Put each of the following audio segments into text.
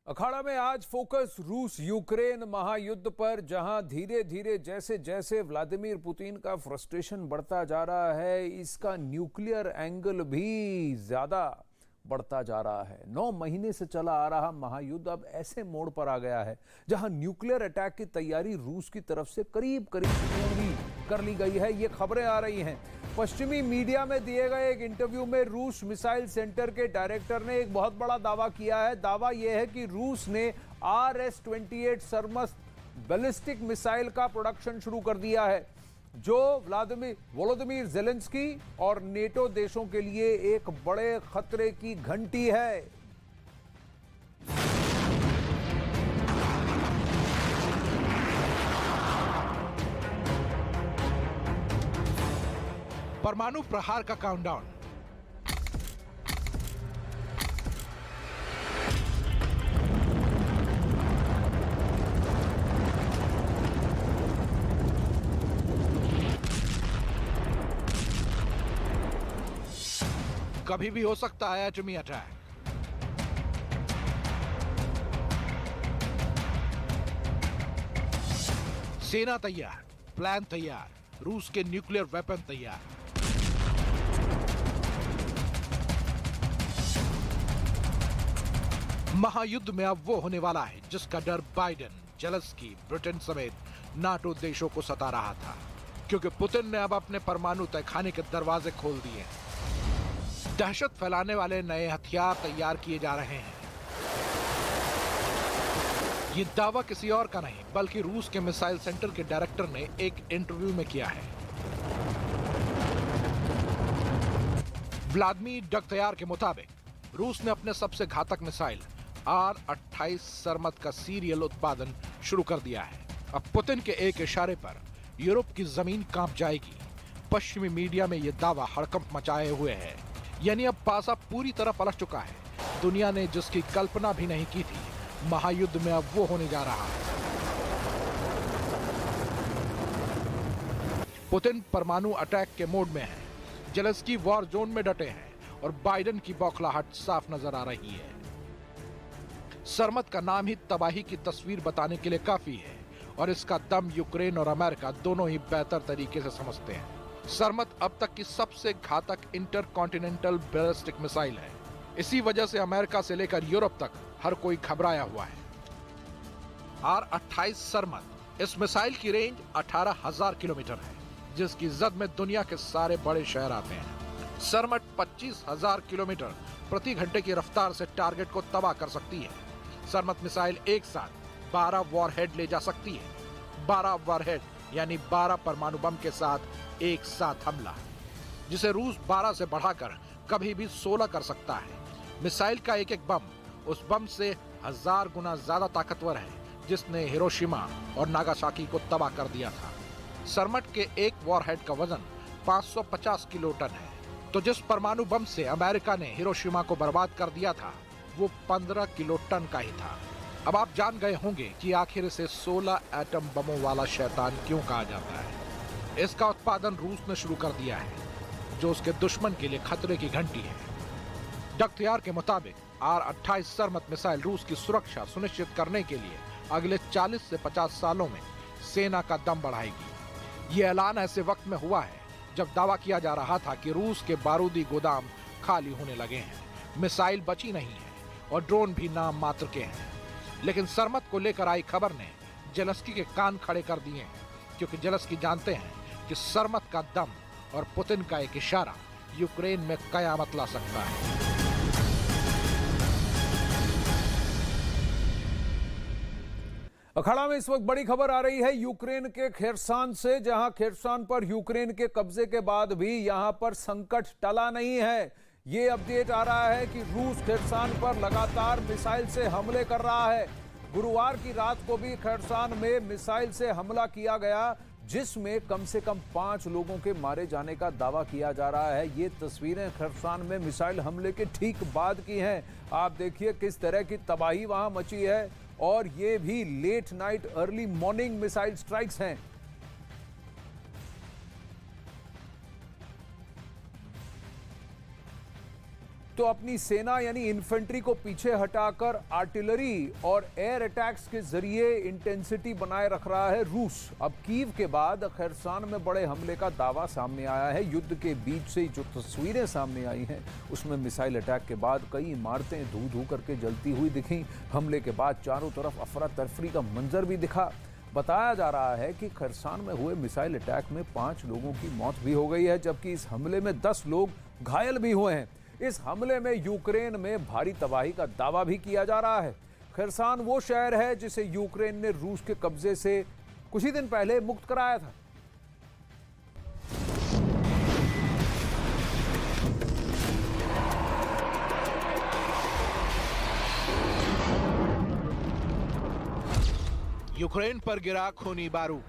अखाड़ा में आज फोकस रूस यूक्रेन महायुद्ध पर, जहां धीरे धीरे जैसे जैसे व्लादिमीर पुतिन का फ्रस्ट्रेशन बढ़ता जा रहा है, इसका न्यूक्लियर एंगल भी ज्यादा बढ़ता जा रहा है। 9 महीने से चला आ रहा महायुद्ध अब ऐसे मोड़ पर आ गया है जहां न्यूक्लियर अटैक की तैयारी रूस की तरफ से करीब करीब पूरी कर ली गई है। ये खबरें आ रही हैं। पश्चिमी मीडिया में दिए गए एक इंटरव्यू में रूस मिसाइल सेंटर के डायरेक्टर ने एक बहुत बड़ा दावा किया है। दावा यह है कि रूस ने RS-28 सर्मस बैलिस्टिक मिसाइल का प्रोडक्शन शुरू कर दिया है, जो वोलोदिमीर ज़ेलेंस्की और नेटो देशों के लिए एक बड़े खतरे की घंटी है। परमाणु प्रहार का काउंटडाउन। कभी भी हो सकता है एटमी अटैक। सेना तैयार, प्लान तैयार, रूस के न्यूक्लियर वेपन तैयार। महायुद्ध में अब वो होने वाला है जिसका डर बाइडेन, जेलेंस्की, ब्रिटेन समेत नाटो देशों को सता रहा था, क्योंकि पुतिन ने अब अपने परमाणु तहखाने के दरवाजे खोल दिए हैं। दहशत फैलाने वाले नए हथियार तैयार किए जा रहे हैं। ये दावा किसी और का नहीं बल्कि रूस के मिसाइल सेंटर के डायरेक्टर ने एक इंटरव्यू में किया है। व्लादिमीर डगतयार के मुताबिक रूस ने अपने सबसे घातक मिसाइल R-28 सरमत का सीरियल उत्पादन शुरू कर दिया है। अब पुतिन के एक इशारे पर यूरोप की जमीन कांप जाएगी। पश्चिमी मीडिया में यह दावा हड़कंप मचाए हुए है। यानी अब पासा पूरी तरह पलट चुका है। दुनिया ने जिसकी कल्पना भी नहीं की थी, महायुद्ध में अब वो होने जा रहा है। पुतिन परमाणु अटैक के मोड में है, जेलेंस्की वॉर जोन में डटे हैं और बाइडेन की बौखलाहट साफ नजर आ रही है। सरमत का नाम ही तबाही की तस्वीर बताने के लिए काफी है और इसका दम यूक्रेन और अमेरिका दोनों ही बेहतर तरीके से समझते हैं। सरमत अब तक की सबसे घातक इंटरकॉन्टिनेंटल बैलिस्टिक मिसाइल है। इसी वजह से अमेरिका से लेकर यूरोप तक हर कोई घबराया हुआ है। R-28 सरमत, इस मिसाइल की रेंज 18,000 किलोमीटर है, जिसकी जद में दुनिया के सारे बड़े शहर आते हैं। सरमत 25,000 किलोमीटर प्रति घंटे की रफ्तार से टारगेट को तबाह कर सकती है। सरमत मिसाइल एक साथ 12 वॉरहेड ले जा सकती है। 12 वॉरहेड यानी 12 परमाणु बम के साथ एक साथ हमला, जिसे रूस 12 से बढ़ाकर कभी भी 16 कर सकता है। मिसाइल का एक एक बम उस बम से 1000 गुना ज्यादा ताकतवर है, जिसने हिरोशिमा और नागासाकी को तबाह कर दिया था। सरमत के एक वॉरहेड का वजन 550 किलो टन है, तो जिस परमाणु बम से अमेरिका ने हिरोशिमा को बर्बाद कर दिया था, वो 15 किलो टन का ही था। अब आप जान गए होंगे कि आखिर इसे 16 एटम बमों वाला शैतान क्यों कहा जाता है। इसका उत्पादन रूस ने शुरू कर दिया है, जो उसके दुश्मन के लिए खतरे की घंटी है। डगतयार के मुताबिक R-28 सरमत मिसाइल रूस की सुरक्षा सुनिश्चित करने के लिए अगले 40 से 50 सालों में सेना का दम बढ़ाएगी। ये ऐलान ऐसे वक्त में हुआ है जब दावा किया जा रहा था कि रूस के बारूदी गोदाम खाली होने लगे हैं, मिसाइल बची नहीं है और ड्रोन भी नाम मात्र के हैं। लेकिन सरमत को लेकर आई खबर ने जेलेंस्की के कान खड़े कर दिए हैं, क्योंकि जेलेंस्की जानते हैं कि सरमत का दम और पुतिन का एक इशारा यूक्रेन में कयामत ला सकता है। अखाड़ा में इस वक्त बड़ी खबर आ रही है यूक्रेन के खेरसान से, जहां खेरसान पर यूक्रेन के कब्जे के बाद भी यहां पर संकट टला नहीं है। ये अपडेट आ रहा है कि रूस खेरसान पर लगातार मिसाइल से हमले कर रहा है। गुरुवार की रात को भी खेरसान में मिसाइल से हमला किया गया, जिसमें कम से कम 5 लोगों के मारे जाने का दावा किया जा रहा है। ये तस्वीरें खेरसान में मिसाइल हमले के ठीक बाद की हैं। आप देखिए किस तरह की तबाही वहां मची है, और ये भी late night early morning missile strikes हैं। तो अपनी सेना यानी इन्फेंट्री को पीछे हटाकर आर्टिलरी और एयर अटैक्स के जरिए इंटेंसिटी बनाए रख रहा है रूस। अब कीव के बाद खैरसान में बड़े हमले का दावा सामने आया है। युद्ध के बीच से जो तस्वीरें सामने आई हैं उसमें मिसाइल अटैक के बाद कई इमारतें धू धू करके जलती हुई दिखी। हमले के बाद चारों तरफ अफरा तफरी का मंजर भी दिखा। बताया जा रहा है कि खैरसान में हुए मिसाइल अटैक में 5 लोगों की मौत भी हो गई है, जबकि इस हमले में 10 लोग घायल भी हुए हैं। इस हमले में यूक्रेन में भारी तबाही का दावा भी किया जा रहा है। खैरसान वो शहर है जिसे यूक्रेन ने रूस के कब्जे से कुछ ही दिन पहले मुक्त कराया था। यूक्रेन पर गिरा खूनी बारूद।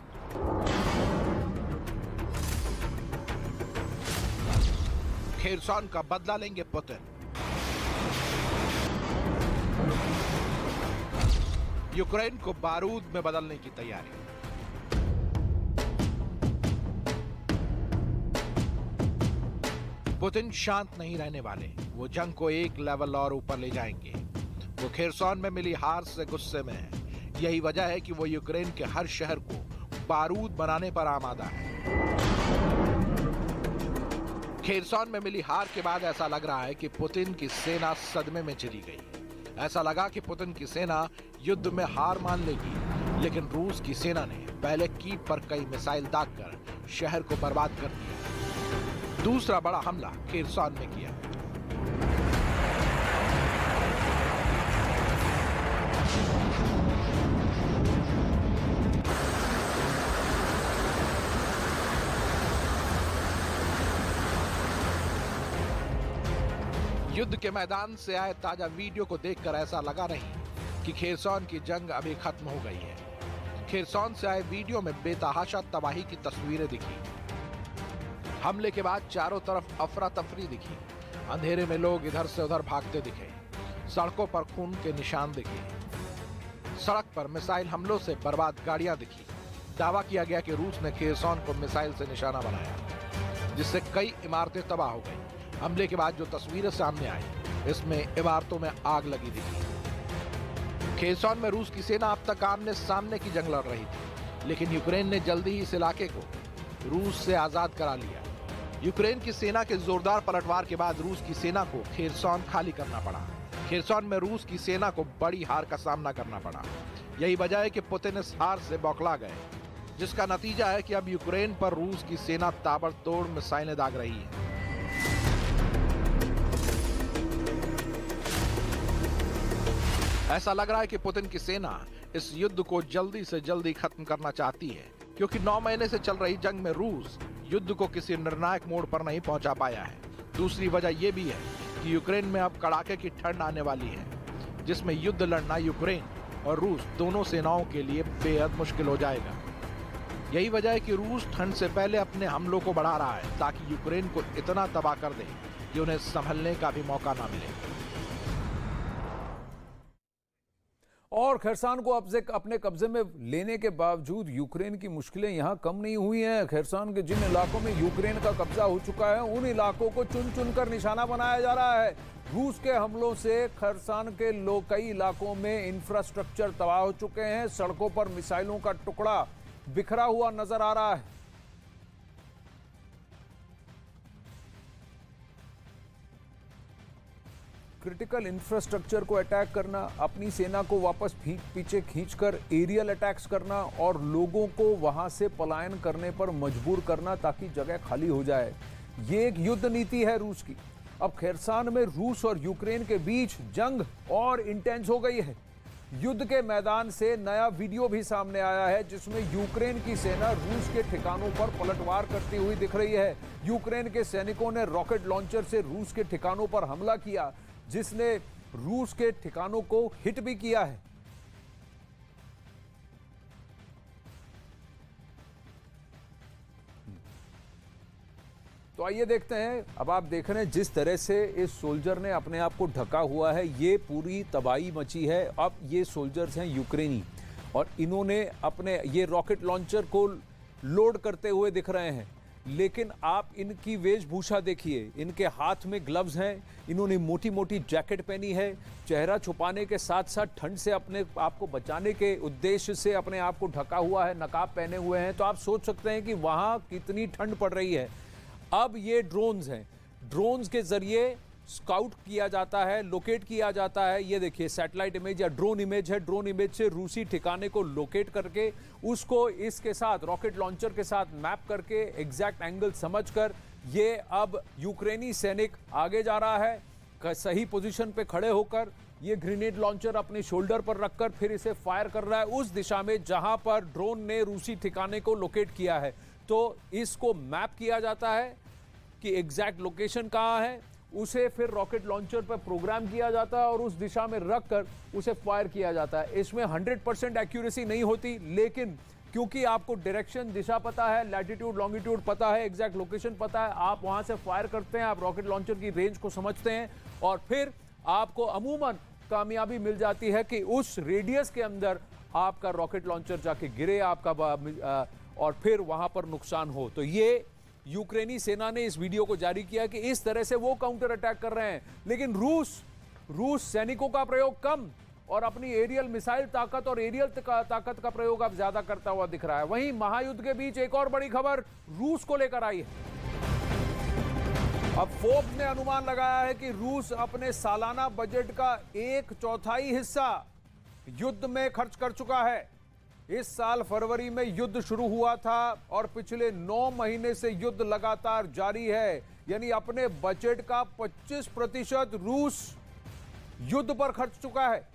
खेरसान का बदला लेंगे पुतिन। यूक्रेन को बारूद में बदलने की तैयारी। पुतिन शांत नहीं रहने वाले। वो जंग को एक लेवल और ऊपर ले जाएंगे। वो खेरसान में मिली हार से गुस्से में है। यही वजह है कि वो यूक्रेन के हर शहर को बारूद बनाने पर आमादा है। खेरसान में मिली हार के बाद ऐसा लग रहा है कि पुतिन की सेना सदमे में चली गई। ऐसा लगा कि पुतिन की सेना युद्ध में हार मान लेगी, लेकिन रूस की सेना ने पहले कीव पर कई मिसाइल दागकर शहर को बर्बाद कर दिया। दूसरा बड़ा हमला खेरसान में किया। युद्ध के मैदान से आए ताजा वीडियो को देखकर ऐसा लगा नहीं कि खेरसान की जंग अभी खत्म हो गई है। खेरसान से आए वीडियो में बेतहाशा तबाही की तस्वीरें दिखी। हमले के बाद चारों तरफ अफरा तफरी दिखी। अंधेरे में लोग इधर से उधर भागते दिखे। सड़कों पर खून के निशान दिखे। सड़क पर मिसाइल हमलों से बर्बाद गाड़ियां दिखी। दावा किया गया कि रूस ने खेरसान को मिसाइल से निशाना बनाया, जिससे कई इमारतें तबाह हो गई। हमले के बाद जो तस्वीरें सामने आई, इसमें इमारतों में आग लगी दिखी। खेरसान में रूस की सेना अब तक आमने सामने की जंग लड़ रही थी, लेकिन यूक्रेन ने जल्दी ही इस इलाके को रूस से आजाद करा लिया। यूक्रेन की सेना के जोरदार पलटवार के बाद रूस की सेना को खेरसान खाली करना पड़ा। खेरसान में रूस की सेना को बड़ी हार का सामना करना पड़ा। यही वजह है कि पुतिन इस हार से बौखला गए, जिसका नतीजा है कि अब यूक्रेन पर रूस की सेना ताबड़तोड़ मिसाइलें दाग रही है। ऐसा लग रहा है कि पुतिन की सेना इस युद्ध को जल्दी से जल्दी खत्म करना चाहती है, क्योंकि 9 महीने से चल रही जंग में रूस युद्ध को किसी निर्णायक मोड़ पर नहीं पहुंचा पाया है। दूसरी वजह यह भी है कि यूक्रेन में अब कड़ाके की ठंड आने वाली है, जिसमें युद्ध लड़ना यूक्रेन और रूस दोनों सेनाओं के लिए बेहद मुश्किल हो जाएगा। यही वजह है कि रूस ठंड से पहले अपने हमलों को बढ़ा रहा है, ताकि यूक्रेन को इतना तबाह कर दे कि उन्हें संभलने का भी मौका ना मिले। और खैरसान को अपने कब्जे में लेने के बावजूद यूक्रेन की मुश्किलें यहां कम नहीं हुई हैं। खैरसान के जिन इलाकों में यूक्रेन का कब्जा हो चुका है, उन इलाकों को चुन चुनकर निशाना बनाया जा रहा है। रूस के हमलों से खैरसान के कई इलाकों में इंफ्रास्ट्रक्चर तबाह हो चुके हैं। सड़कों पर मिसाइलों का टुकड़ा बिखरा हुआ नजर आ रहा है। क्रिटिकल इंफ्रास्ट्रक्चर को अटैक करना, अपनी सेना को वापस पीछे खींचकर एरियल अटैक्स करना और लोगों को वहां से पलायन करने पर मजबूर करना ताकि जगह खाली हो जाए, ये एक युद्ध नीति है रूस की। अब खैरसान में रूस और यूक्रेन के बीच जंग और इंटेंस हो गई है। युद्ध के मैदान से नया वीडियो भी सामने आया है, जिसमें यूक्रेन की सेना रूस के ठिकानों पर पलटवार करती हुई दिख रही है। यूक्रेन के सैनिकों ने रॉकेट लॉन्चर से रूस के ठिकानों पर हमला किया, जिसने रूस के ठिकानों को हिट भी किया है। तो आइए देखते हैं। अब आप देख रहे हैं जिस तरह से इस सोल्जर ने अपने आप को ढका हुआ है, ये पूरी तबाही मची है। अब ये सोल्जर्स हैं यूक्रेनी और इन्होंने अपने ये रॉकेट लॉन्चर को लोड करते हुए दिख रहे हैं। लेकिन आप इनकी वेशभूषा देखिए, इनके हाथ में ग्लव्स हैं, इन्होंने मोटी मोटी जैकेट पहनी है, चेहरा छुपाने के साथ साथ ठंड से अपने आप को बचाने के उद्देश्य से अपने आप को ढका हुआ है, नकाब पहने हुए हैं। तो आप सोच सकते हैं कि वहां कितनी ठंड पड़ रही है। अब ये ड्रोन्स हैं, ड्रोन्स के जरिए स्काउट किया जाता है, लोकेट किया जाता है। ये देखिए सैटेलाइट इमेज या ड्रोन इमेज है, ड्रोन इमेज से रूसी ठिकाने को लोकेट करके उसको इसके साथ रॉकेट लॉन्चर के साथ मैप करके एग्जैक्ट एंगल समझकर ये अब यूक्रेनी सैनिक आगे जा रहा है सही पोजीशन पे खड़े होकर। ये ग्रेनेड लॉन्चर अपने शोल्डर पर रखकर फिर इसे फायर कर रहा है उस दिशा में जहां पर ड्रोन ने रूसी ठिकाने को लोकेट किया है। तो इसको मैप किया जाता है कि एग्जैक्ट लोकेशन कहां है, उसे फिर रॉकेट लॉन्चर पर प्रोग्राम किया जाता है और उस दिशा में रखकर उसे फायर किया जाता है। इसमें 100% एक्यूरेसी नहीं होती, लेकिन क्योंकि आपको डायरेक्शन, दिशा पता है, लैटिट्यूड लॉन्गिट्यूड पता है, एग्जैक्ट लोकेशन पता है, आप वहां से फायर करते हैं, आप रॉकेट लॉन्चर की रेंज को समझते हैं और फिर आपको अमूमन कामयाबी मिल जाती है कि उस रेडियस के अंदर आपका रॉकेट लॉन्चर जाके गिरे आपका और फिर वहां पर नुकसान हो। तो ये यूक्रेनी सेना ने इस वीडियो को जारी किया कि इस तरह से वो काउंटर अटैक कर रहे हैं। लेकिन रूस सैनिकों का प्रयोग कम और अपनी एरियल मिसाइल ताकत और एरियल ताकत का प्रयोग अब ज्यादा करता हुआ दिख रहा है। वहीं महायुद्ध के बीच एक और बड़ी खबर रूस को लेकर आई है। अब फोर्ब्स ने अनुमान लगाया है कि रूस अपने सालाना बजट का 1/4 हिस्सा युद्ध में खर्च कर चुका है। इस साल फरवरी में युद्ध शुरू हुआ था और पिछले 9 महीने से युद्ध लगातार जारी है, यानी अपने बजट का 25% रूस युद्ध पर खर्च चुका है।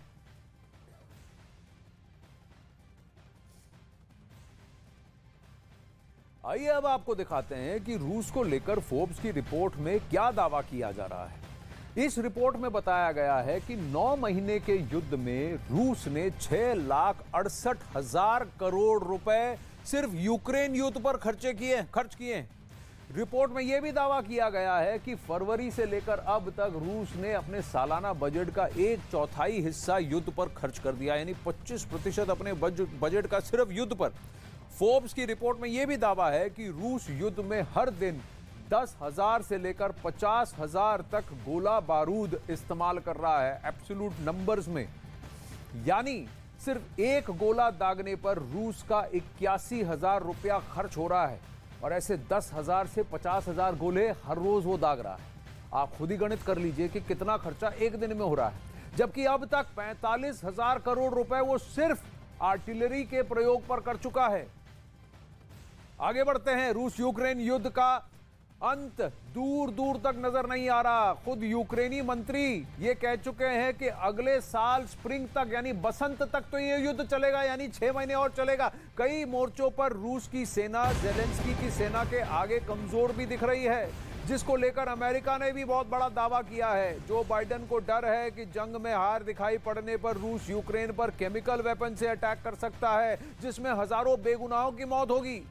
आइए अब आपको दिखाते हैं कि रूस को लेकर फोर्ब्स की रिपोर्ट में क्या दावा किया जा रहा है। इस रिपोर्ट में बताया गया है कि 9 महीने के युद्ध में रूस ने 6,68,000 करोड़ रुपए सिर्फ यूक्रेन युद्ध पर खर्च किए। रिपोर्ट में यह भी दावा किया गया है कि फरवरी से लेकर अब तक रूस ने अपने सालाना बजट का 1/4 हिस्सा युद्ध पर खर्च कर दिया, यानी 25% अपने बजट का सिर्फ युद्ध पर। फोर्ब्स की रिपोर्ट में यह भी दावा है कि रूस युद्ध में हर दिन 10,000 से लेकर 50,000 तक गोला बारूद इस्तेमाल कर रहा है एब्सोल्यूट नंबर्स में, यानी सिर्फ एक गोला दागने पर रूस का 81,000 रुपया खर्च हो रहा है और ऐसे 10,000 से 50,000 गोले हर रोज वो दाग रहा है। आप खुद ही गणित कर लीजिए कि कितना खर्चा एक दिन में हो रहा है, जबकि अब तक 45,000 करोड़ रुपए वो सिर्फ आर्टिलरी के प्रयोग पर कर चुका है। आगे बढ़ते हैं। रूस यूक्रेन युद्ध का अंत दूर दूर तक नजर नहीं आ रहा। खुद यूक्रेनी मंत्री ये कह चुके हैं कि अगले साल स्प्रिंग तक यानी बसंत तक तो ये युद्ध चलेगा, यानी 6 महीने और चलेगा। कई मोर्चों पर रूस की सेना ज़ेलेंस्की की सेना के आगे कमजोर भी दिख रही है, जिसको लेकर अमेरिका ने भी बहुत बड़ा दावा किया है। जो बाइडेन को डर है कि जंग में हार दिखाई पड़ने पर रूस यूक्रेन पर केमिकल वेपन से अटैक कर सकता है, जिसमें हजारों बेगुनाहों की मौत होगी।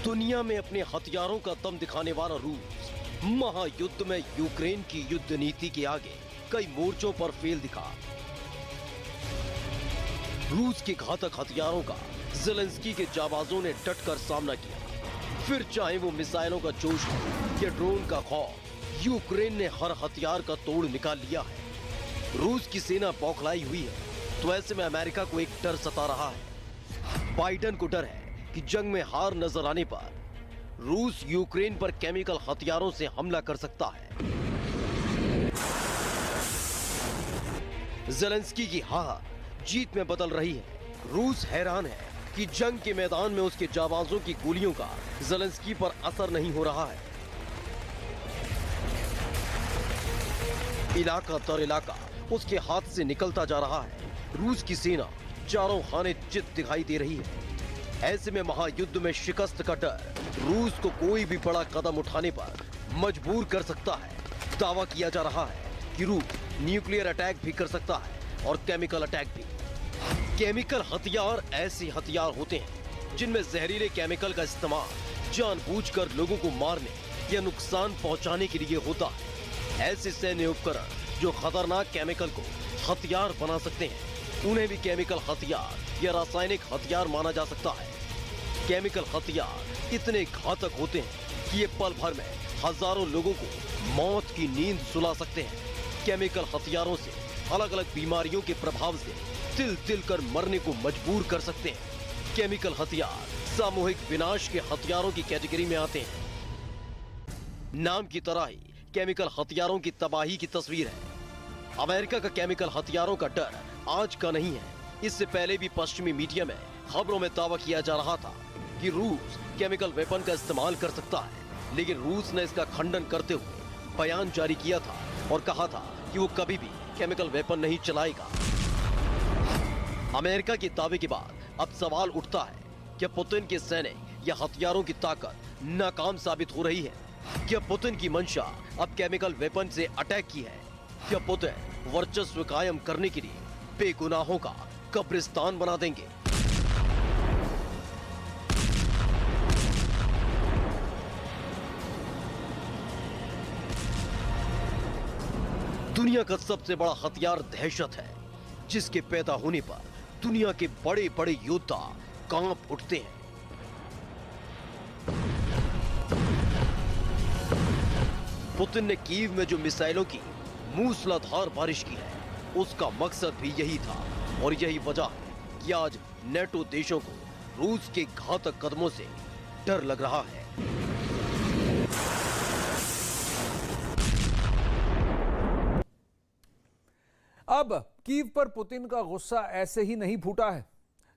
दुनिया में अपने हथियारों का दम दिखाने वाला रूस महायुद्ध में यूक्रेन की युद्ध नीति के आगे कई मोर्चों पर फेल दिखा। रूस के घातक हथियारों का ज़ेलेंस्की के जाबाजों ने डटकर सामना किया। फिर चाहे वो मिसाइलों का जोश हो या ड्रोन का खौफ, यूक्रेन ने हर हथियार का तोड़ निकाल लिया है। रूस की सेना बौखलाई हुई है, तो ऐसे में अमेरिका को एक डर सता रहा है। बाइडेन को डर है कि जंग में हार नजर आने पर रूस यूक्रेन पर केमिकल हथियारों से हमला कर सकता है। ज़ेलेंस्की की हार जीत में बदल रही है। रूस हैरान है कि जंग के मैदान में उसके जाबाजों की गोलियों का ज़ेलेंस्की पर असर नहीं हो रहा है। इलाका दर इलाका उसके हाथ से निकलता जा रहा है। रूस की सेना चारों खाने चित दिखाई दे रही है। ऐसे में महायुद्ध में शिकस्त का डर रूस को कोई भी बड़ा कदम उठाने पर मजबूर कर सकता है। दावा किया जा रहा है कि रूस न्यूक्लियर अटैक भी कर सकता है और केमिकल अटैक भी। केमिकल हथियार ऐसे हथियार होते हैं जिनमें जहरीले केमिकल का इस्तेमाल जानबूझकर लोगों को मारने या नुकसान पहुंचाने के लिए होता है। ऐसे सैन्य उपकरण जो खतरनाक केमिकल को हथियार बना सकते हैं, उन्हें भी केमिकल हथियार या रासायनिक हथियार माना जा सकता है। केमिकल हथियार इतने घातक होते हैं कि ये पल भर में हजारों लोगों को मौत की नींद सुला सकते हैं। केमिकल हथियारों से अलग अलग बीमारियों के प्रभाव से तिल तिल कर मरने को मजबूर कर सकते हैं। केमिकल हथियार सामूहिक विनाश के हथियारों की कैटेगरी में आते हैं। नाम की तरह ही केमिकल हथियारों की तबाही की तस्वीर है। अमेरिका का केमिकल हथियारों का डर आज का नहीं है। इससे पहले भी पश्चिमी मीडिया में खबरों में दावा किया जा रहा था कि रूस केमिकल वेपन का इस्तेमाल कर सकता है, लेकिन रूस ने इसका खंडन करते हुए बयान जारी किया था और कहा था कि वो कभी भी केमिकल वेपन नहीं चलाएगा। अमेरिका के दावे के बाद अब सवाल उठता है कि पुतिन के सैनिक या हथियारों की ताकत नाकाम साबित हो रही है। क्या पुतिन की मंशा अब केमिकल वेपन से अटैक की है? क्या पुतिन वर्चस्व कायम करने के लिए बेगुनाहों का कब्रिस्तान बना देंगे? दुनिया का सबसे बड़ा हथियार दहशत है, जिसके पैदा होने पर दुनिया के बड़े बड़े योद्धा कांप उठते हैं। पुतिन ने कीव में जो मिसाइलों की मूसलाधार बारिश की है, उसका मकसद भी यही था और यही वजह है कि आज नेटो देशों को रूस के घातक कदमों से डर लग रहा है। अब कीव पर पुतिन का गुस्सा ऐसे ही नहीं फूटा है।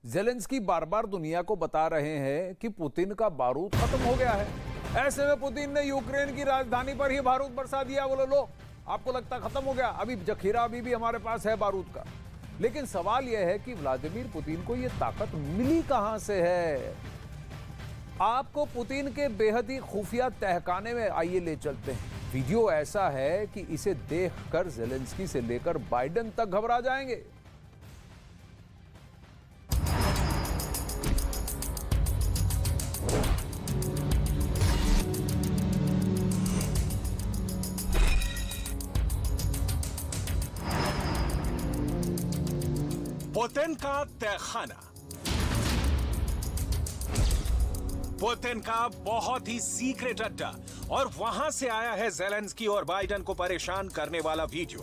जेलेंस्की बार बार दुनिया को बता रहे हैं कि पुतिन का बारूद खत्म हो गया है। ऐसे में पुतिन ने यूक्रेन की राजधानी पर ही बारूद बरसा दिया। बोलो लो, आपको लगता खत्म हो गया? अभी जखीरा अभी भी हमारे पास है बारूद का। लेकिन सवाल यह है कि व्लादिमीर पुतिन को यह ताकत मिली कहां से है? आपको पुतिन के बेहद ही खुफिया तहखाने में आइए ले चलते हैं। वीडियो ऐसा है कि इसे देखकर जेलेंस्की से लेकर बाइडेन तक घबरा जाएंगे। पुतिन का तहखाना, पुतिन का बहुत ही सीक्रेट अड्डा, और वहां से आया है जेलेंस्की और बाइडेन को परेशान करने वाला वीडियो।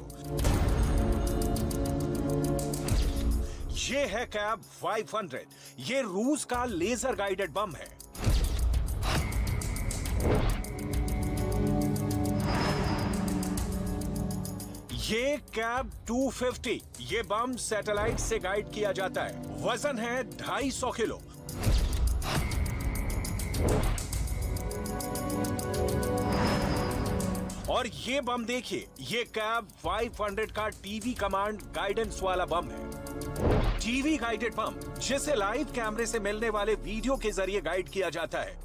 ये है कैब 500। ये रूस का लेजर गाइडेड बम है। ये कैब 250। ये बम सैटेलाइट से गाइड किया जाता है। वजन है 250 किलो। और ये बम देखिए, ये कैब 500 का टीवी कमांड गाइडेंस वाला बम है। टीवी गाइडेड बम, जिसे लाइव कैमरे से मिलने वाले वीडियो के जरिए गाइड किया जाता है।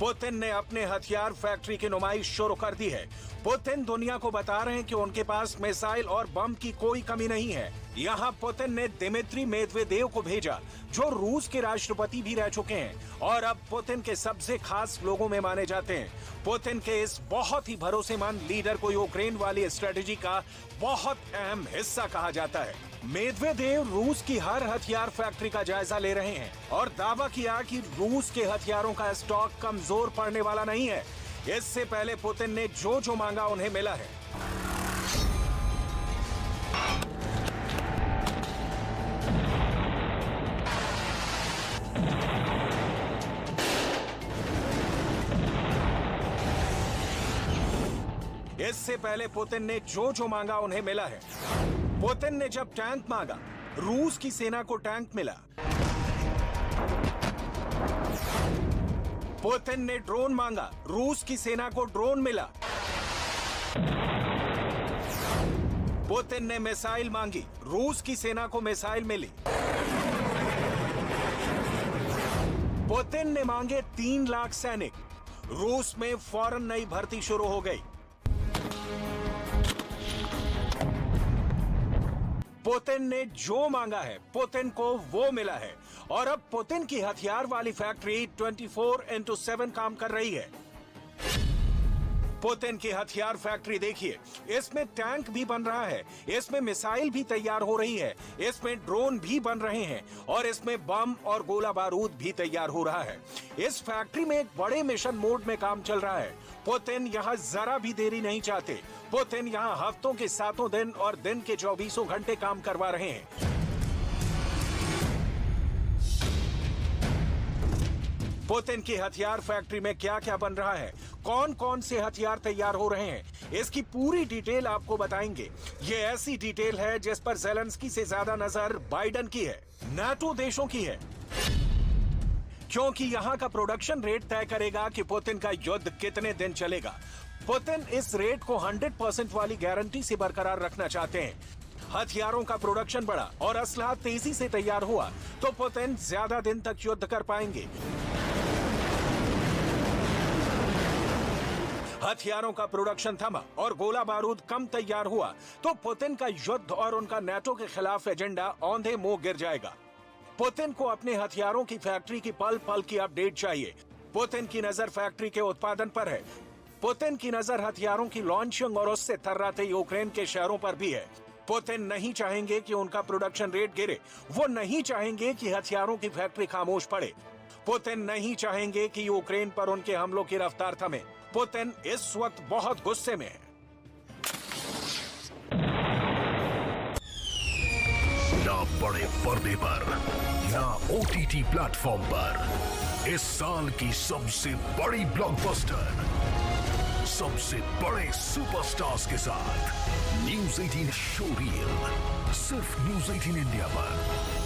पुतिन ने अपने हथियार फैक्ट्री की नुमाइश शुरू कर दी है। पुतिन दुनिया को बता रहे हैं कि उनके पास मिसाइल और बम की कोई कमी नहीं है। यहाँ पुतिन ने दिमित्री मेदवेदेव को भेजा, जो रूस के राष्ट्रपति भी रह चुके हैं और अब पुतिन के सबसे खास लोगों में माने जाते हैं। पुतिन के इस बहुत ही भरोसेमंद लीडर को यूक्रेन वाली स्ट्रेटेजी का बहुत अहम हिस्सा कहा जाता है। मेदवेदेव रूस की हर हथियार फैक्ट्री का जायजा ले रहे हैं और दावा किया कि रूस के हथियारों का स्टॉक कमजोर पड़ने वाला नहीं है। इससे पहले पुतिन ने जो जो मांगा उन्हें मिला है। इससे पहले पुतिन ने जो जो मांगा उन्हें मिला है। पुतिन ने जब टैंक मांगा, रूस की सेना को टैंक मिला। पुतिन ने ड्रोन मांगा, रूस की सेना को ड्रोन मिला। पुतिन ने मिसाइल मांगी, रूस की सेना को मिसाइल मिली। पुतिन ने मांगे 3 लाख सैनिक, रूस में फौरन नई भर्ती शुरू हो गई। पुतिन ने जो मांगा है पुतिन को वो मिला है और अब पुतिन की हथियार वाली फैक्ट्री 24/7 काम कर रही है। पुतिन की हथियार फैक्ट्री देखिए, इसमें टैंक भी बन रहा है, इसमें मिसाइल भी तैयार हो रही है, इसमें ड्रोन भी बन रहे हैं और इसमें बम और गोला बारूद भी तैयार हो रहा है। इस फैक्ट्री में एक बड़े मिशन मोड में काम चल रहा है। पुतिन यहाँ जरा भी देरी नहीं चाहते। पुतिन यहाँ हफ्तों के 7 दिन और दिन के 24 घंटे काम करवा रहे हैं। पुतिन की हथियार फैक्ट्री में क्या क्या बन रहा है, कौन कौन से हथियार तैयार हो रहे हैं, इसकी पूरी डिटेल आपको बताएंगे। ये ऐसी डिटेल है जिस पर ज़ेलेंस्की से ज्यादा नजर बाइडेन की है, नाटो देशों की है, क्योंकि यहाँ का प्रोडक्शन रेट तय करेगा कि पुतिन का युद्ध कितने दिन चलेगा। पुतिन इस रेट को 100% वाली गारंटी से बरकरार रखना चाहते हैं। हथियारों का प्रोडक्शन बढ़ा और असलहा तेजी से तैयार हुआ तो पुतिन ज्यादा दिन तक युद्ध कर पाएंगे। हथियारों का प्रोडक्शन थमा और गोला बारूद कम तैयार हुआ तो पुतिन का युद्ध और उनका नाटो के खिलाफ एजेंडा औंधे मुंह गिर जाएगा। पुतिन को अपने हथियारों की फैक्ट्री की पल पल की अपडेट चाहिए। पुतिन की नजर फैक्ट्री के उत्पादन पर है। पुतिन की नजर हथियारों की लॉन्चिंग और उससे थर्राते यूक्रेन के शहरों पर भी है। पुतिन नहीं चाहेंगे कि उनका प्रोडक्शन रेट गिरे। वो नहीं चाहेंगे कि हथियारों की फैक्ट्री खामोश पड़े। पुतिन नहीं चाहेंगे कि यूक्रेन पर उनके हमलों की रफ्तार थमे। पुतिन इस वक्त बहुत गुस्से में है। ना बड़े पर्दे पर, ना OTT प्लेटफॉर्म पर, इस साल की सबसे बड़ी ब्लॉकबस्टर, सबसे बड़े सुपरस्टार्स के साथ न्यूज़ 18 शो रील, सिर्फ न्यूज़ 18 इंडिया पर।